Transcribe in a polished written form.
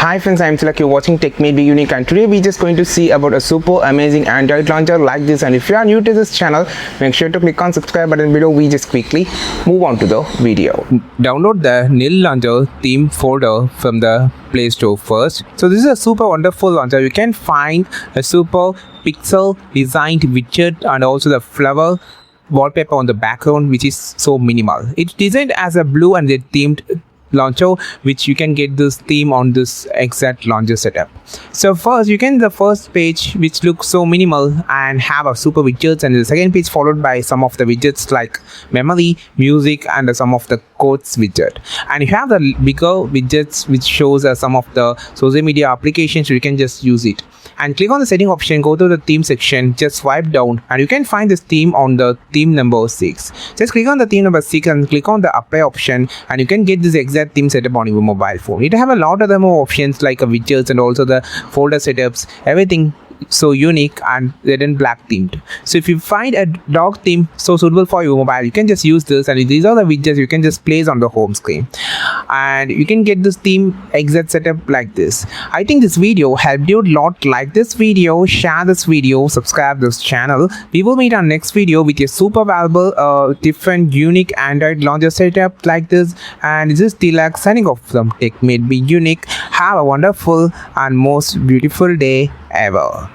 Hi friends, I'm Tilak. You're watching Tech Made Be Unique, and today we're just going to see about a super amazing Android launcher like this. And if you are new to this channel, make sure to click on subscribe button below. We just quickly move on to the video. Download the Nil Launcher theme folder from the Play Store first. So this is a super wonderful launcher. You can find a super pixel designed widget and also the flower wallpaper on the background, which is so minimal. It's designed as a blue and red themed launcher, which you can get this theme on this exact launcher setup. So first you can the first page, which looks so minimal and have a super widgets, and the second page followed by some of the widgets like memory, music, and some of the codes widget. And you have the bigger widgets which shows some of the social media applications. You can just use it and click on the setting option, go to the theme section, just swipe down and you can find this theme on the theme number 6. Just click on the theme number 6 and click on the apply option, and you can get this exact theme setup on your mobile phone. It have a lot of other more options like widgets and also the folder setups, everything so unique and red and black themed. So if you find a dark theme so suitable for your mobile, you can just use this, and these are the widgets you can just place on the home screen, and you can get this theme exact setup like this. I think this video helped you a lot. Like this video, share this video, subscribe this channel. We will meet on next video with a super valuable different unique Android launcher setup like this. And this is Tilak signing off from Tech Made Be Unique. Have a wonderful and most beautiful day ever.